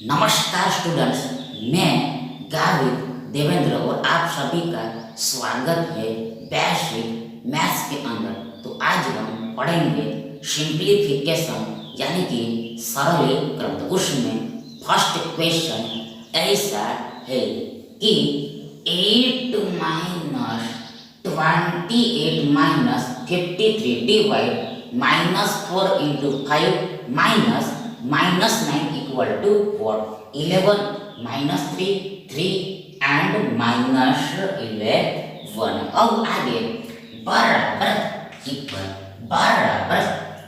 नमस्कार स्टूडेंट्स, मैं गावित देवेंद्र और आप सभी का स्वागत है बेसिक मैथ्स के अंदर। तो आज हम पढ़ेंगे सिंप्लीफिकेशन यानी कि सरलीकरण। तो उसमें फर्स्ट क्वेश्चन ऐसा है कि 8 minus 28 minus 53 divide -4 into 5 minus -9 equal to what? 11 minus 3 3 and -11। अब आगे बराबर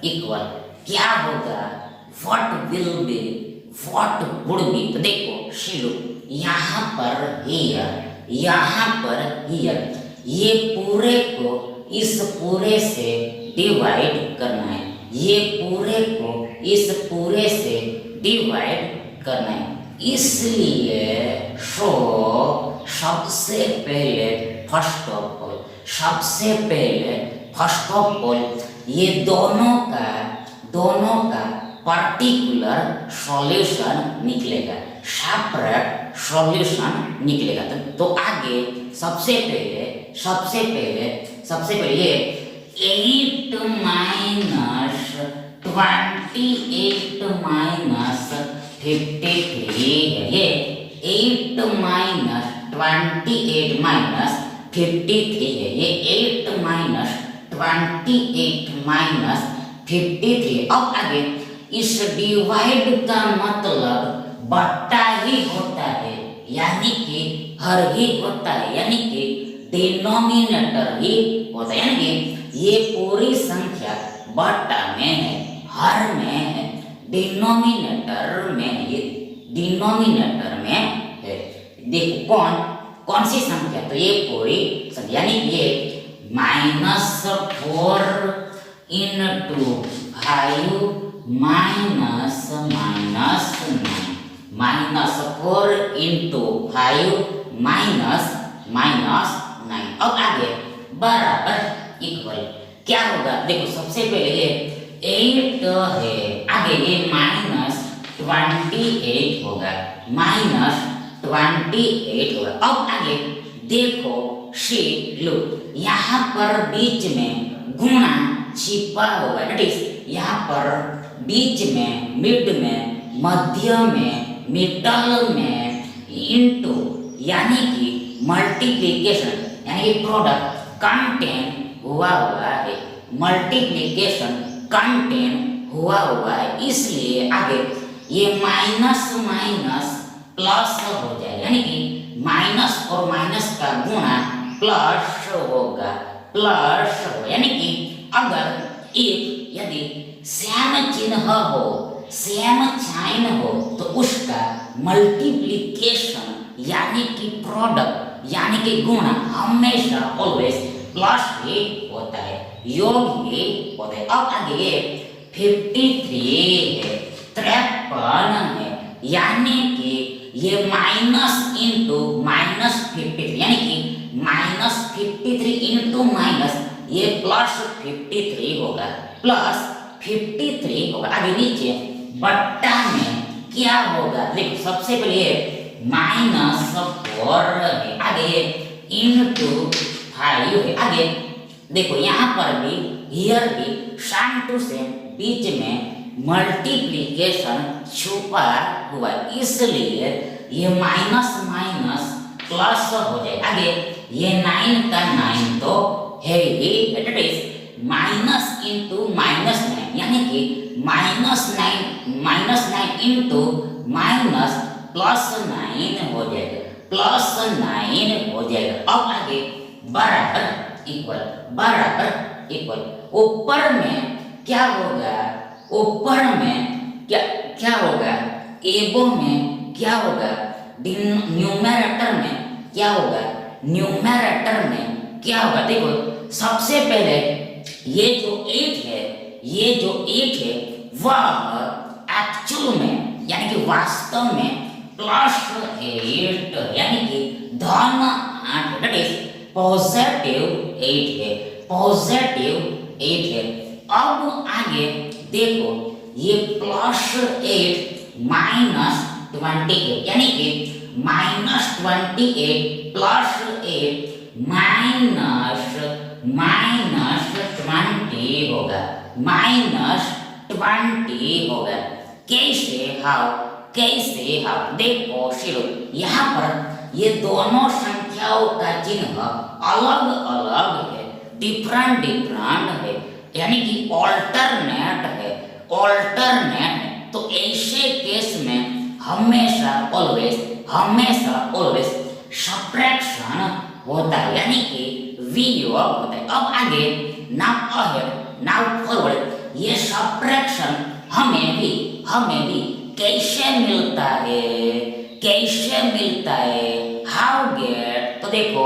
इक्वल क्या होगा? what will be, what would be। तो देखो शिलू, यहाँ पर here ये पूरे को इस पूरे से डिवाइड करना है, ये पूरे को इस पूरे से डिवाइड करना है। इसलिए सबसे पहले फर्स्ट ऑफ ऑल ये दोनों का पर्टिकुलर सॉल्यूशन निकलेगा, सेपरेट सॉल्यूशन निकलेगा। तो आगे सबसे पहले ये 8 माइनस 28 माइनस 53 है। ये 8 माइनस 28 माइनस 53 है। ये 8 माइनस 28 माइनस 53। अब आगे इस डिवाइड का मतलब बट्टा ही होता है, यानी कि हर ही होता है, यानी कि डिनोमिनेटर ही होता है, यानी कि ये पूरी संख्या बट्टा में है, हर में है, डिनोमिनेटर में है। देखो कौन सी संख्या? तो ये पूरी संख्या, यानी ये -4 इंटू 5 माइनस 4 इंटू 5 माइनस 9। अब आगे बराबर इक्वल क्या होगा? देखो सबसे पहले ये 8 है, आगे ये -28 होगा, अब आगे देखो लो, यहाँ पर बीच में गुणा छिपा होगा, दैट इज यहाँ पर बीच में, मिड में, मध्य में, मिडल में, इनटू यानी कि मल्टीप्लिकेशन, यानी कि प्रोडक्ट कंटेन हुआ है, मल्टीप्लिकेशन कंटेन हुआ है। इसलिए आगे ये माइनस प्लस हो जाए, यानी कि माइनस और माइनस का गुणा प्लस होगा, यानी कि अगर यदि सेम चिन्ह हो तो उसका मल्टीप्लिकेशन यानी कि प्रोडक्ट यानी कि गुणा हमेशा ऑलवेज प्लस ही होता है, योग ही होता है। अब आगे ये 53 है, 53 है, यानी कि ये माइनस इंटू -53, यानी कि -53 इंटू माइनस ये +53 होगा, +53 होगा। आगे नीचे बट्टा में क्या होगा? देखो सबसे पहले -4 है, आगे इंटू 5 है, आगे देखो यहाँ पर भी हियर भी सेम टू सेम बीच में मल्टीप्लिकेशन छुपा हुआ, इसलिए ये माइनस प्लस हो जाए। आगे ये 9 का 9 तो है ही, दैट इज माइनस इंटू -9, यानी कि -9 इंटू माइनस +9 हो जाएगा, +9 हो जाएगा। अब आगे बराबर इक्वल ऊपर में क्या होगा? ऊपर में क्या होगा? एबो में क्या होगा? न्यूमरेटर में क्या होगा? देखो सबसे पहले ये जो 8 है वह एक्चुअल में यानी कि वास्तव में +8 यानी कि धन 8, दैट इज पॉजिटिव 8 है। अब आगे देखो ये +8 माइनस 28 यानी कि -28 प्लस 8 माइनस 20 होगा, -20 होगा। कैसे हाउ देखो शुरू, यहाँ पर ये दोनों संख्याओं का चिन्ह अलग अलग है, डिफरेंट है, यानी कि ऑल्टरनेट है। तो ऐसे केस में हमेशा ऑलवेज सब्ट्रैक्शन होता है, यानी कि वियोग होता है। अब आगे नाउ फॉरवर्ड, ये सब्ट्रैक्शन हमें भी कैसे मिलता है, हाउ गेट। तो देखो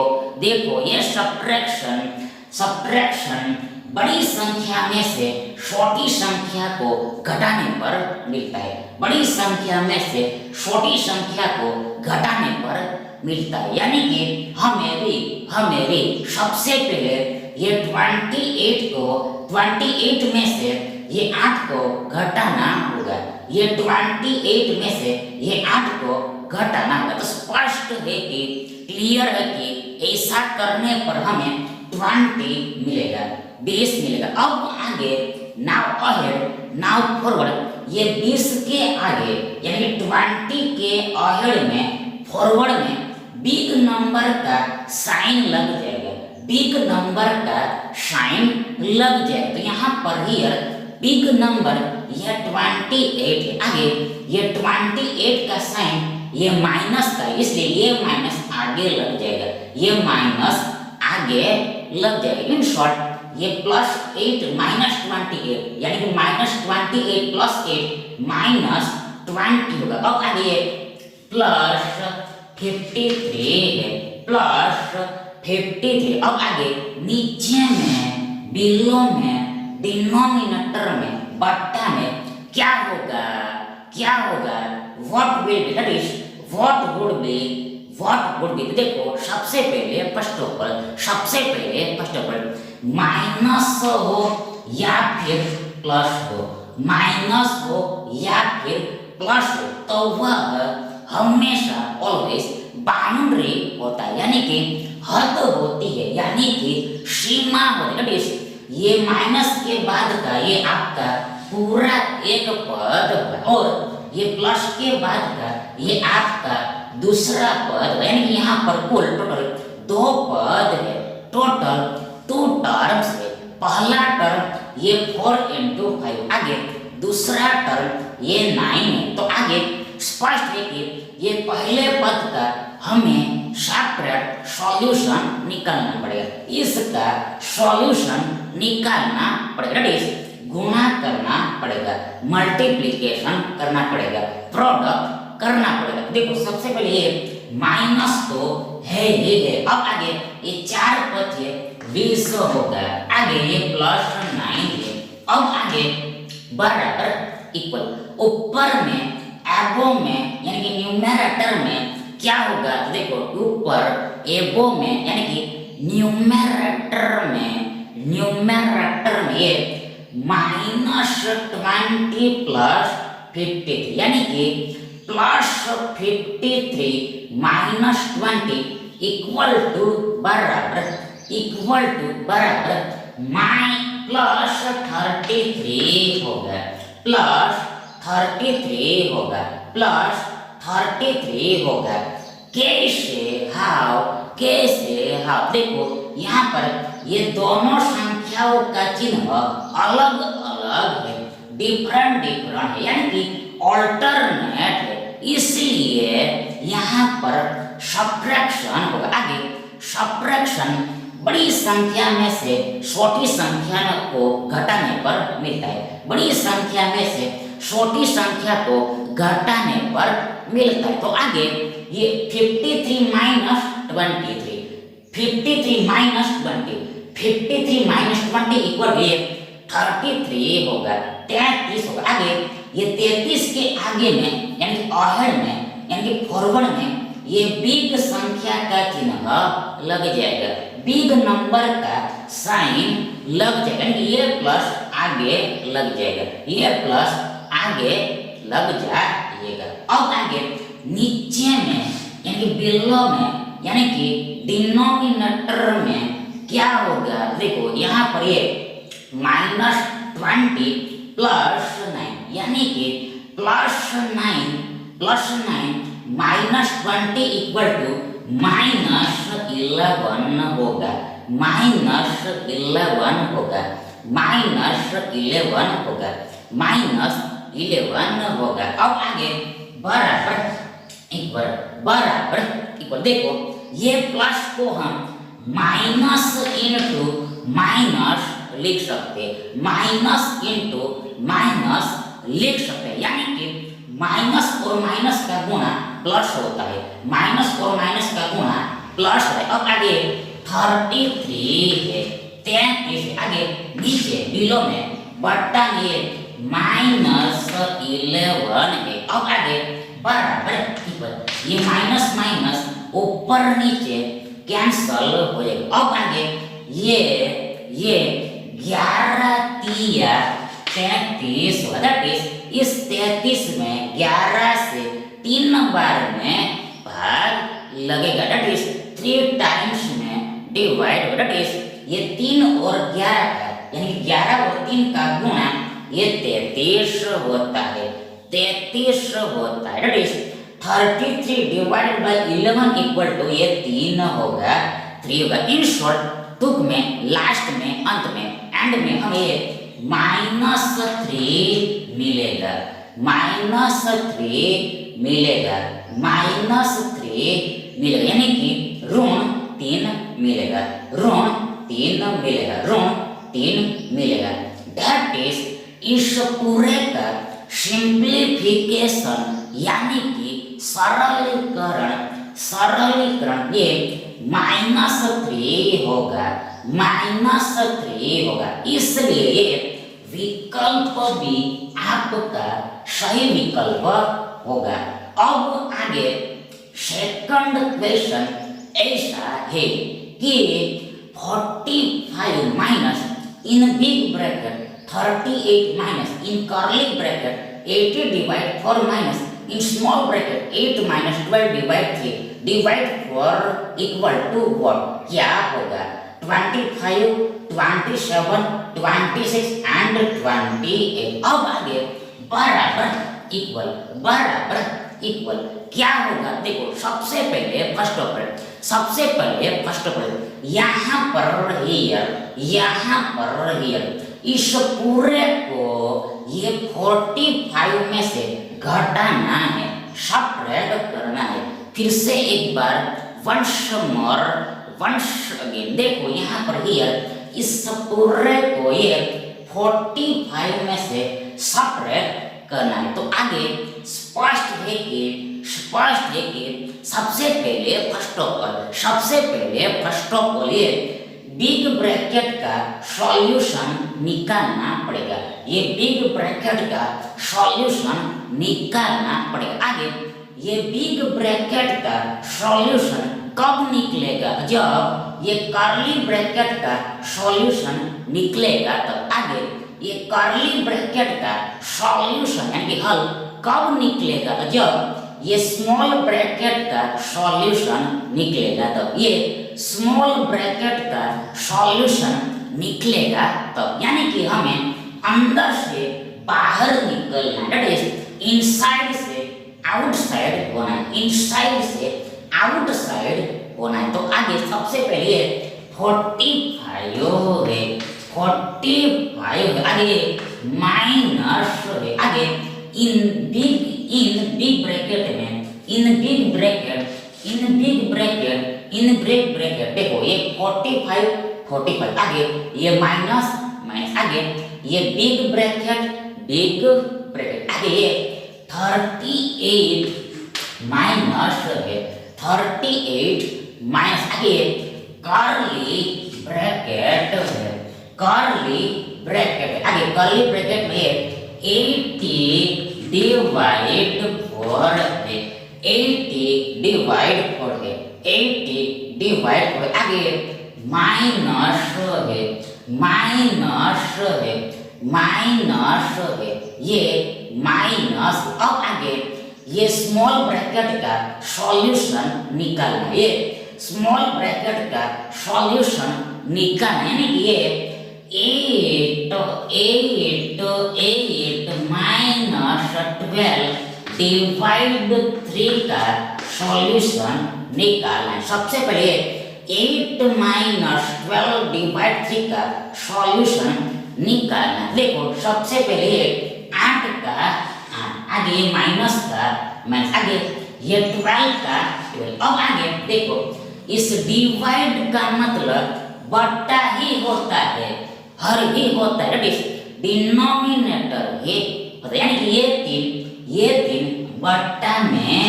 ये सब्ट्रैक्शन बड़ी संख्या में से छोटी संख्या को घटाने पर मिलता है, बड़ी संख्या में से छोटी संख्या को घटाने पर मिलता है। यानी कि हमें भी सबसे पहले ये 28 में से ये 8 को घटाना होगा, ये 28 में से ये 8 को घटाना होगा। तो स्पष्ट है कि क्लियर है कि ऐसा करने पर हमें 20 मिलेगा। अब आगे नाउ फॉरवर्ड, ये 20 के आगे यानी 20 के अहेड में फॉरवर्ड में बिग नंबर का साइन लग जाएगा, तो यहाँ पर हियर बिग नंबर यह 28 आगे ये 28 का साइन ये माइनस का, इसलिए ये माइनस आगे लग जाएगा, इन शॉर्ट ये +8 -28 यानी कि -28 + 8 -20 होगा। अब आगे ये +53 है, +53। अब आगे नीचे में बिलो में डिनोमिनेटर में बट्टा में क्या होगा, व्हाट वुड बी। देखो सबसे पहले फर्स्ट ऑफ ऑल माइनस हो या फिर प्लस हो, तो वह हमेशा ऑलवेज बाउंड्री होता है, यानी कि हद होती है, यानी कि सीमा होती है। ये माइनस के बाद का ये आपका पूरा एक पद होगा और ये प्लस के बाद का ये आपका दूसरा पद, यानी यहाँ पर कुल टोटल 2 पद है, टोटल 2 टर्म्स है। पहला टर्म ये 4 × 5, आगे दूसरा टर्म ये 9 है। तो आगे स्पष्ट है कि ये पहले पद का हमें सेपरेट सॉल्यूशन निकालना पड़ेगा, इसका सॉल्यूशन निकालना पड़ेगा, गुणा करना पड़ेगा, मल्टीप्लिकेशन करना पड़ेगा, प्रोडक्ट करना पड़ेगा। देखो सबसे पहले ये माइनस तो है ही है, अब आगे ये 4 पद है 20 होगा, आगे ये +9 है, अब आगे बराबर इक्वल, ऊपर में एबो में यानी कि न्यूमरेटर में क्या होगा, देखो ऊपर एबो में यानी कि न्यूमरेटर में ये -20 + 53 यानी कि +53 -20 इक्वल टू बराबर +33 होगा, +33 होगा। कैसे हाउ देखो यहाँ पर ये दोनों संख्याओं का चिन्ह अलग अलग है, डिफरेंट है, यानी कि ऑल्टरनेट है, इसलिए यहाँ पर सब्ट्रैक्शन होगा। आगे सब्ट्रैक्शन बड़ी संख्या में से छोटी संख्या को घटाने पर मिलता है, बड़ी संख्या में से छोटी संख्या को घटाने पर मिलता है। तो आगे ये 53 - 23, 53 - 20 इक्वल ये 33 होगा, 33 होगा। आगे ये 33 के आगे में यानी अहेड में यानी फॉरवर्ड में ये बिग संख्या का चिन्ह लग जाएगा, बिग नंबर का साइन लग जाएगा, यानी ये प्लस आगे लग जाएगा, ये प्लस आगे लग जाएगा। अब आगे नीचे में यानी कि बिलो में यानी कि डिनोमिनेटर में क्या होगा, देखो यहाँ पर ये -20 प्लस 9 यानी कि +9 -20 इक्वल टू -11 होगा, -11 होगा, -11 होगा, -11 होगा। अब आगे बराबर इक्वल देखो ये प्लस को हम माइनस इनटू माइनस लिख सकते, माइनस इनटू माइनस लिख सकते, यानी कि माइनस और माइनस का गुणा प्लस होता है, माइनस और माइनस का गुणा प्लस है। अब आगे 33 है, 33 है, आगे नीचे बिलो में बट्टा ये -11 है। अब आगे बराबर इक्वल, ये माइनस माइनस ऊपर नीचे कैंसल हो जाएगा। अब आगे ये 11 तिया 33 होगा, दैट इज इस 33 में 11 से 3 बार में भाग लगेगा, दैट इज 3 टाइम्स में डिवाइड होगा, दैट इज ये 3 और 11 का यानी 11 और 3 का गुणा ये 33 होता है, 33 होता है, that is 33 divided by 11 equal to ये 3 होगा, 3 होगा। इन शॉर्ट टुक में लास्ट में अंत में एंड में हमें -3 मिलेगा, -3 मिलेगा, -3 मिलेगा, यानी कि ऋण 3 मिलेगा, ऋण 3 मिलेगा, ऋण 3 मिलेगा। दैट इज इस पूरे का सिंप्लीफिकेशन यानी कि सरलीकरण ये -3 होगा, -3 होगा, इसलिए विकल्प भी आपका सही विकल्प होगा। अब आगे सेकंड क्वेश्चन ऐसा है कि 45 minus in big bracket 38 minus in curly bracket 80 divide 4 minus in small bracket 8 minus 12 divide 3 divide 4 equal to what, क्या होगा 25, 27, 26 and 28। अब आगे बराबर इक्वल क्या होगा, देखो सबसे पहले फर्स्ट ऑफ ऑल यहाँ पर हियर इस पूरे को ये 45 में से घटाना है, सब्ट्रैक्ट करना है। फिर से एक बार वंस अगेन देखो यहाँ पर हियर इस पूरे को ये 45 में से सब्ट्रैक्ट करना है। तो आगे स्पष्ट है कि सबसे पहले फर्स्ट ऑफ ऑल ये बिग ब्रैकेट का सॉल्यूशन निकालना पड़ेगा, ये बिग ब्रैकेट का सॉल्यूशन निकालना पड़ेगा। आगे ये बिग ब्रैकेट का सॉल्यूशन कब निकलेगा, जब ये कर्ली ब्रैकेट का सॉल्यूशन निकलेगा। तो आगे ये कर्ली ब्रैकेट का सॉल्यूशन यानी हल कब निकलेगा, जब ये स्मॉल ब्रैकेट का सॉल्यूशन निकलेगा। तो ये स्मॉल ब्रैकेट का सॉल्यूशन निकलेगा तो यानी कि हमें अंदर से बाहर निकलना, दैट इज इनसाइड से आउटसाइड होना है, इनसाइड से आउटसाइड होना है। तो आगे सबसे पहले 45 है, 45 है, आगे माइनस है, आगे इन बिग ब्रैकेट में इन बिग ब्रैकेट देखो ये 45 आगे ये माइनस आगे ये बिग ब्रैकेट आगे ये 38 माइनस है, 38 माइनस आगे कर्ली ब्रैकेट है, कर्ली ब्रैकेट आगे कर्ली ब्रैकेट में 80 डिवाइड 4 है, 80 डिवाइड 4 है, 80 डिवाइड 4 आगे माइनस है, माइनस है ये माइनस। अब आगे ये स्मॉल ब्रैकेट का सॉल्यूशन निकालना, ये स्मॉल ब्रैकेट का सॉल्यूशन निकालना, यानी कि ये 8 माइनस 12 डिवाइड 3 का सॉल्यूशन निकालना है। सबसे पहले 8 माइनस 12 डिवाइड 3 का सॉल्यूशन निकालना है। देखो सबसे पहले 8 का 8, आगे माइनस का माइनस, आगे ये 12 का 12। अब आगे देखो इस डिवाइड का मतलब बट्टा ही होता है, हर ही होता है, डिनोमिनेटर ये होता है, यानी कि ये तीन बट्टा में है,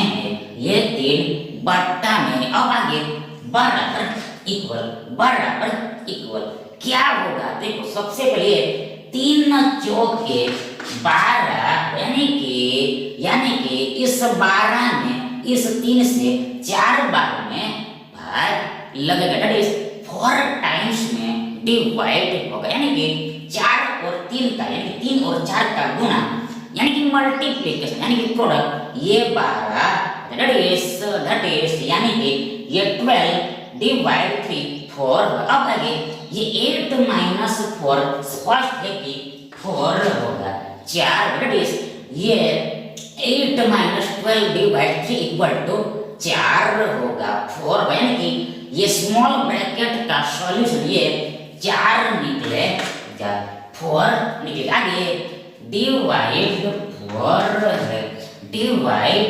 ये 3 बट्टा में। अब आगे बराबर इक्वल क्या होगा, देखो सबसे पहले 3 चौके 12, यानी कि इस 12 में इस 3 से 4 बार में भाग लगेगा, दैट इज 4 टाइम्स में डिवाइड होगा, यानी कि 4 और 3 का, यानी कि 3 और 4 का गुना, यानी कि मल्टीप्लिकेशन, यानी कि प्रोडक्ट, ये 12 दैट इज यानी कि ये 12 डिवाइड 3 4। अब आगे ये 8 माइनस 4 स्पष्ट है कि 4 होगा, 4 दैट इज ये 8 माइनस 12 डिवाइड 3 इक्वल टू 4 होगा, 4, यानी कि ये स्मॉल ब्रैकेट का सॉल्यूशन ये 4 निकलेगा, 4 निकलेगा। आगे डिवाइड 4 है, डिवाइड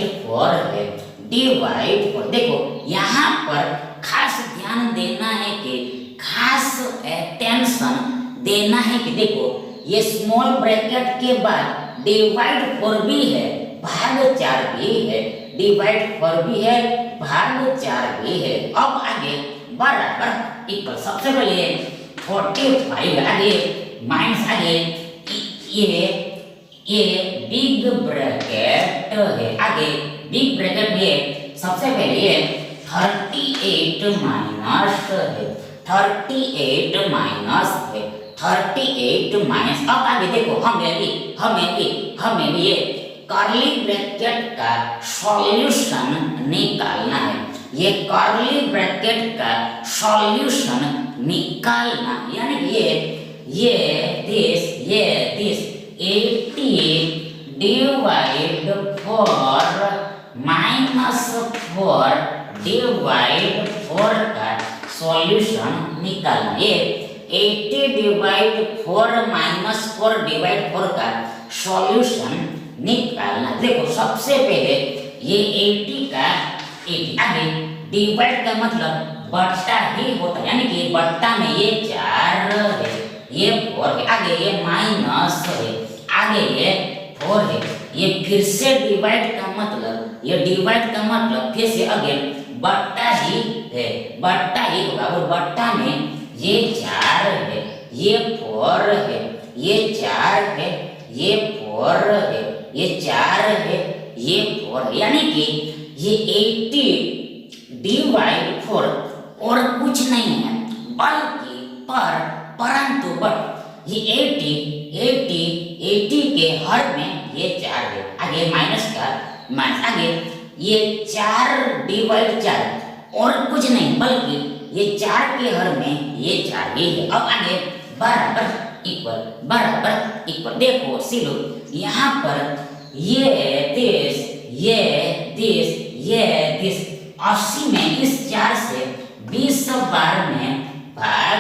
4। देखो यहाँ पर खास ध्यान देना है कि खास अटेंशन देना है कि देखो ये स्मॉल ब्रैकेट के बाद डिवाइड 4 भी है, भाग 4 भी है, डिवाइड 4 भी है, भाग 4 भी है। अब आगे बराबर इक्वल, सबसे पहले 45, आगे माइनस, आगे ये बिग ब्रैकेट है, आगे बिग ब्रैकेट में सबसे पहले ये 38 माइनस है, 38 माइनस। अब आगे देखो हमें भी ये कर्ली ब्रैकेट का सॉल्यूशन निकालना है, ये कर्ली ब्रैकेट का सॉल्यूशन निकालना, यानी ये दिस 80 डिवाइड 4 माइनस 4 डिवाइड 4 का सॉल्यूशन निकालना, ये 80 डिवाइड 4 माइनस 4 डिवाइड 4 का सॉल्यूशन निकालना। देखो सबसे पहले ये 80 का 80, आगे डिवाइड का मतलब बट्टा ही होता है, यानी कि बट्टा में ये 4 है, ये 4 है, आगे ये माइनस है, आगे ये 4 है, ये फिर से डिवाइड का मतलब, ये डिवाइड का मतलब फिर से अगेन बट्टा ही है, बट्टा ही होगा, और बट्टा में ये 4 है, ये 4 है, ये 4 है, ये 4 है, ये 4 है, ये 4, यानी कि ये 80 डिवाइड 4 और कुछ नहीं है बल्कि परंतु बट ये 80 के हर में ये 4 है, आगे माइनस का माइनस, आगे ये 4 डिवाइड 4 और कुछ नहीं बल्कि ये 4 के हर में ये 4 ही है। अब आगे बराबर इक्वल, देखो सिलो यहाँ पर ये दिस 80 में इस 4 से 20 बार में भाग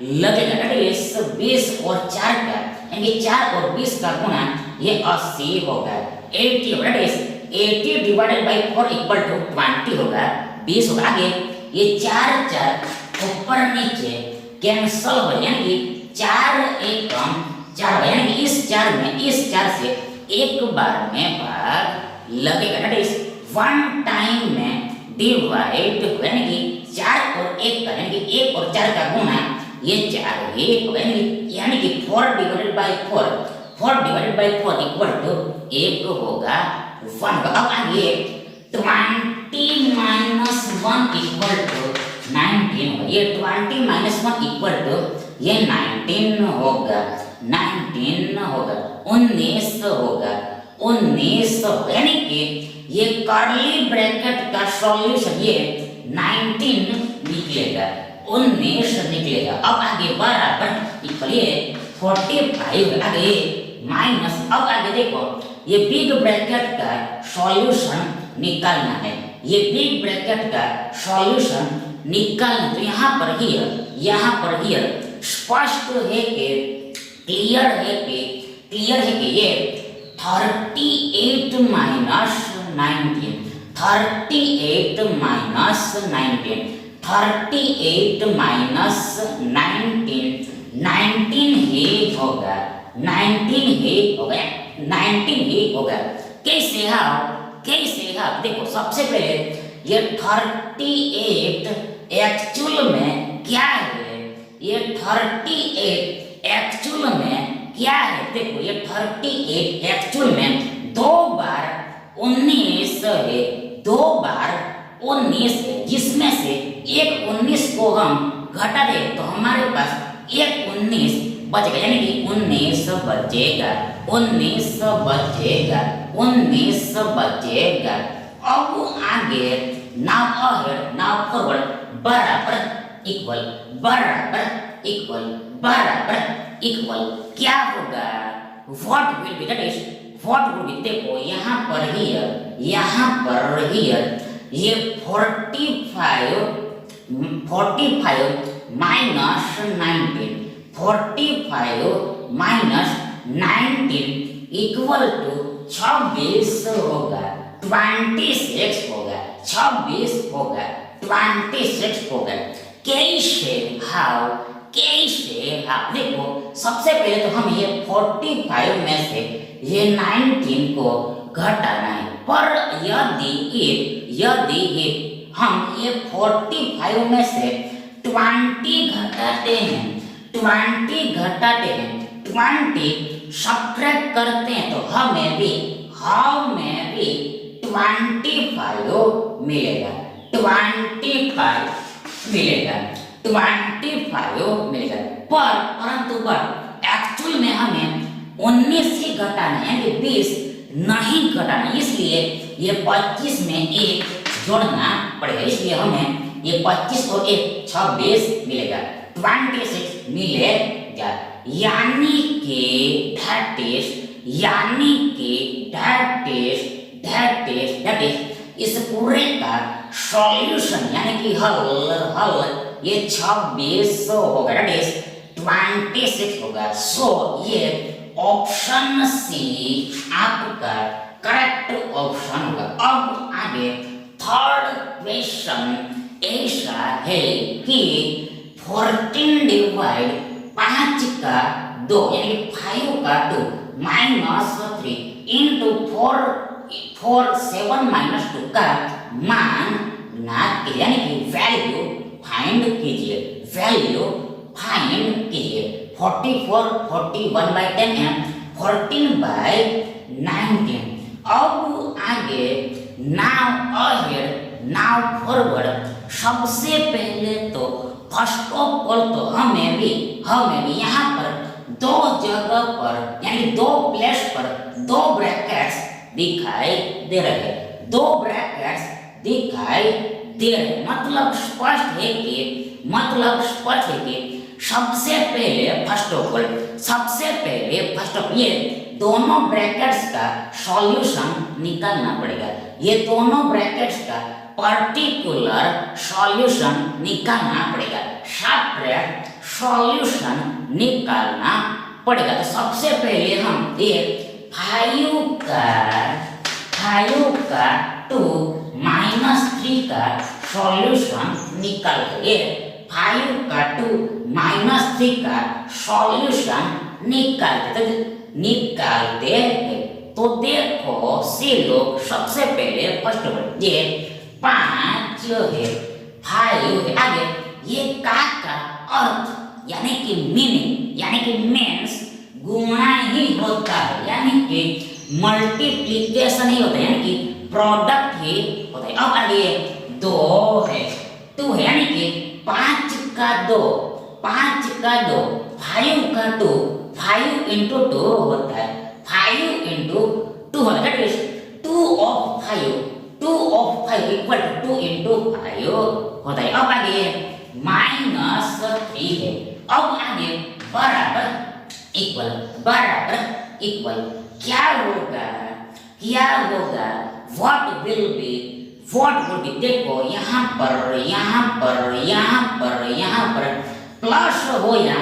लगेगा, इस 20 और 4 का, यानी 4 और 20 का गुना ये 80 होगा, 80 होगा, 80 डिवाइडेड बाई 4 इक्वल टू 20 होगा, 20 होगा। आगे ये 4 ऊपर नीचे कैंसल हो, यानी कि 4 एकम 4, यानी कि इस 4 से एक बार में भाग लगेगा, दैट इज 1 टाइम में डिवाइड, यानी कि 4 और 1 का, यानी कि 1 और 4 का गुना ये 4 ही होगा, यानी कि 4 डिवाइडेड बाई 4 इक्वल टू 1 होगा 1। अब आगे 20 माइनस 1 इक्वल टू 19 होगा, ये 20 माइनस 1 इक्वल टू ये 19 होगा, 19 होगा, 19 होगा, यानी कि ये कर्ली ब्रैकेट का सॉल्यूशन ये 19 निकलेगा, 19 निकलेगा। अब आगे बराबर इक्वल ये 45 आगे माइनस। अब आगे देखो ये बिग ब्रैकेट का सॉल्यूशन निकालना है, ये बिग ब्रैकेट का सॉल्यूशन निकालना। तो यहाँ पर हियर स्पष्ट है कि क्लियर है कि ये 38 माइनस 19, 38 माइनस 19, 38 माइनस 19, 19 ही होगा, 19 ही होगा, 19 ही होगा। कैसे हाँ देखो सबसे पहले ये 38 एक्चुअल में क्या है, ये 38 एक्चुअल में क्या है, देखो ये 38 एक्चुअल में 2 बार 19 है, 2 बार 19 है, जिसमें से एक 19 को हम घटा दे तो हमारे पास एक 19 बचेगा, यानी कि 19 बचेगा, 19 बचेगा, 19 बचेगा। अब आगे नाउ अहेड नाउ फॉरवर्ड बराबर इक्वल, बराबर इक्वल, बराबर इक्वल क्या होगा, what will be, that is what will be. देखो यहाँ पर हियर ये 45 माइनस 19, 45 माइनस 19 इक्वल टू 26 होगा, 26 होगा, 26 होगा, 26 होगा। कैसे हाउ देखो सबसे पहले तो हम ये 45 में से ये 19 को घटाना है, पर यदि हम ये 45 में से 20 घटाते हैं, 20 सब्ट्रैक्ट करते हैं तो हमें भी 25 मिलेगा, 25 मिलेगा। परंतु एक्चुअल में हमें 19 ही घटाना है, यानी 20 नहीं घटाना, इसलिए ये 25 में 1 जोड़ना पड़ेगा, इसलिए हमें ये 25 और 1 26 मिलेगा, 26 मिलेगा। यानी कि दैट इज इस पूरे का सॉल्यूशन यानी कि हल ये 26 होगा, दैट इज 26 होगा। सो ये ऑप्शन सी आपका करेक्ट ऑप्शन होगा। अब आगे थर्ड क्वेश्चन ऐसा है कि 14 डिवाइड 5 का 2 यानी 5 का 2 माइनस 3 इंटू 4 7 माइनस 2 का मान ज्ञात कीजिए, यानी कि वैल्यू फाइंड कीजिए, वैल्यू फाइंड कीजिए। 44 41 बाई 10 एंड 14 बाई 19। अब आगे नाउ अहेड नाउ फॉरवर्ड। सबसे पहले तो फर्स्ट ऑफ ऑल तो हमें भी यहाँ पर 2 जगह पर यानी 2 प्लेस पर 2 ब्रैकेट्स दिखाई दे रहे हैं, 2 ब्रैकेट्स दिखाई दे रहे, मतलब स्पष्ट है कि सबसे पहले फर्स्ट ऑफ ये दोनों ब्रैकेट्स का सॉल्यूशन निकालना पड़ेगा, ये दोनों ब्रैकेट्स का पर्टिकुलर सॉल्यूशन निकालना पड़ेगा, सेपरेट सॉल्यूशन निकालना पड़ेगा। तो सबसे पहले हम ये 5 का 2 माइनस 3 का सॉल्यूशन निकालेंगे। 5 का 2 माइनस 3 का सॉल्यूशन निकालते हैं। तो देखो सी लोग सबसे पहले फर्स्ट ये 5 है, 5 है, आगे ये का अर्थ यानी कि मीनिंग यानी कि मीन्स गुणा ही होता है, यानी कि मल्टीप्लिकेशन ही होता है, यानी कि प्रोडक्ट ही होता है। अब आगे 2 है, 2 है, यानी कि 5 का 2 5 का 2 5 इंटू 2 होता है, 5 इंटू 2 होता है, 2 2 ऑफ 5 इक्वल टू 2 इंटू 5 होता है। अब आगे -3 है। अब आगे बराबर इक्वल क्या होगा व्हाट विल बी देखो यहाँ पर प्लस हो या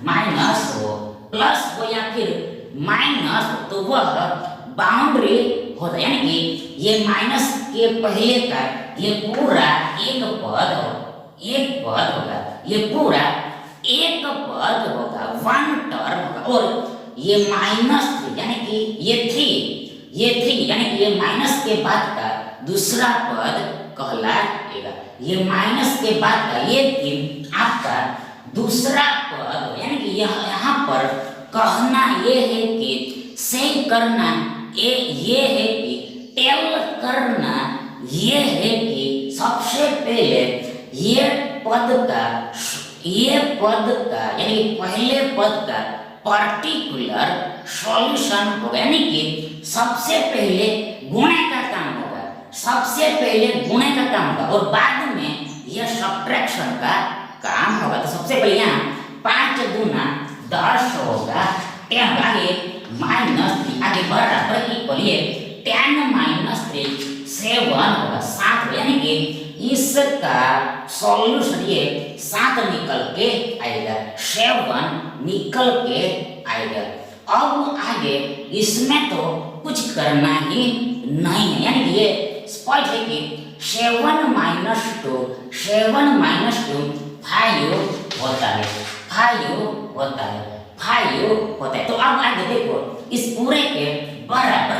माइनस हो, प्लस हो या फिर माइनस हो, तो वह बाउंड्री होता है, यानी कि ये माइनस के पहले का ये पूरा एक पद होगा, ये पूरा एक पद होगा, वन टर्म होगा। और ये -3 यानी कि ये 3 यानी कि ये माइनस के बाद का दूसरा पद कहलाएगा। ये माइनस के बाद का ये 3 आपका दूसरा पद, यानी कि यहाँ पर कहना ये है कि से करना ये है कि टेल करना ये है कि सबसे पहले ये पद का यानी कि पहले पद का पर्टिकुलर सॉल्यूशन होगा, यानी कि सबसे पहले गुणे का काम होगा, और बाद में यह सब्ट्रैक्शन का काम होगा। तो सबसे पहले यहाँ 5 दूना 10 होगा, 10 आगे -3 आगे बराबर इक्वल 10 -3 7 होगा, 7, यानी कि इसका सॉल्यूशन ये 7 निकल के आएगा, 7 निकल के आएगा। अब आगे इसमें तो कुछ करना ही नहीं है, यानी कि ये स्पष्ट है कि 7 - 2 5 होता है। तो अब आगे देखो इस पूरे के बराबर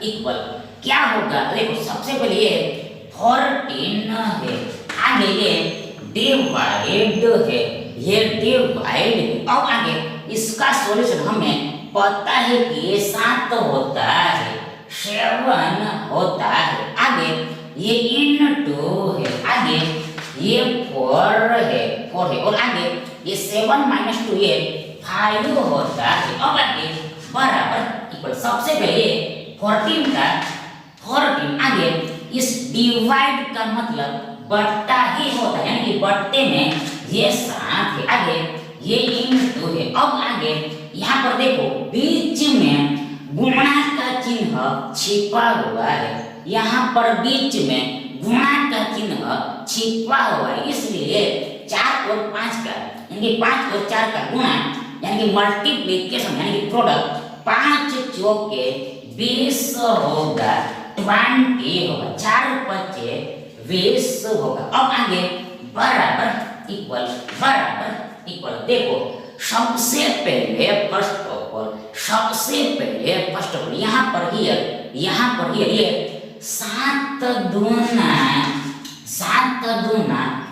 इक्वल क्या होगा। देखो सबसे पहले ये 14 है, आगे ये डिवाइड है। अब आगे इसका सॉल्यूशन हमें पता है कि ये 7 होता है, 7 होता है, आगे ये इनटू है, आगे ये 4 है, और आगे ये 7 - 2 ये 5 होता है। अब आगे बराबर इक्वल सबसे पहले 14 आगे इस डिवाइड का मतलब बट्टा ही होता है, यानी कि बट्टे में ये 7 है, आगे ये इनटू है। अब आगे यहाँ पर देखो बीच में गुणा का चिन्ह छिपा हुआ है, यहाँ पर बीच में गुणा का चिन्ह छिपा हुआ है, इसलिए 4 और 5 का, यानी 5 और 4 का गुणा, यानी कि मल्टीप्लिकेशन, यानी कि प्रोडक्ट 5 चौके 20 होगा, 20 होगा, 4 5 20 होगा। अब आगे बराबर इक्वल देखो सबसे पहले फर्स्ट ऑफ ऑल यहाँ पर ये 7 दूना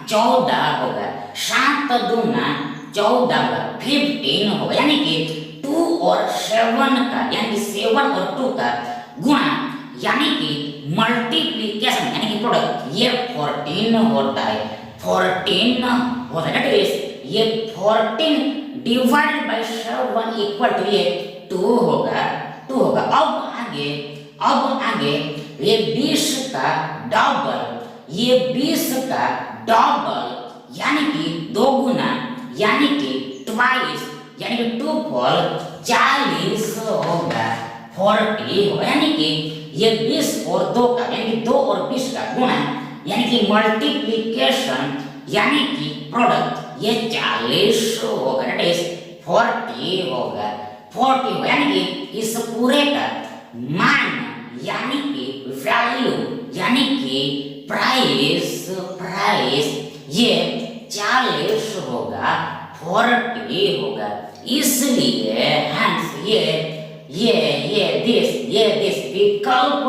14 होगा, 7 दूना 14 होगा, 15 होगा, यानी कि 2 और 7 का, यानी कि 7 और 2 का गुणा, यानी कि मल्टीप्लिकेशन, यानी कि प्रोडक्ट ये 14 होता है, दैट इज ये 14 डिवाइडेड बाय 7 इक्वल टू ये 2 होगा। अब आगे ये 20 का डबल, यानी कि 2 गुना, यानी कि ट्वाइस, यानी कि 2 4 40 होगा, 40 होगा, यानी कि ये 20 और 2 का, यानी कि 2 और 20 का गुणा, यानी कि मल्टीप्लिकेशन, यानी कि प्रोडक्ट ये 40 होगा, दैट इज 40 होगा, यानी कि इस पूरे का मान, यानी कि वैल्यू, यानी कि प्राइस ये 40 होगा, 40 होगा, इसलिए हंस ये दिस विकल्प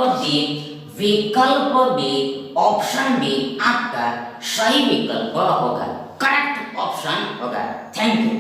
बी ऑप्शन बी आपका सही विकल्प होगा, करेक्ट ऑप्शन होगा। Thank you.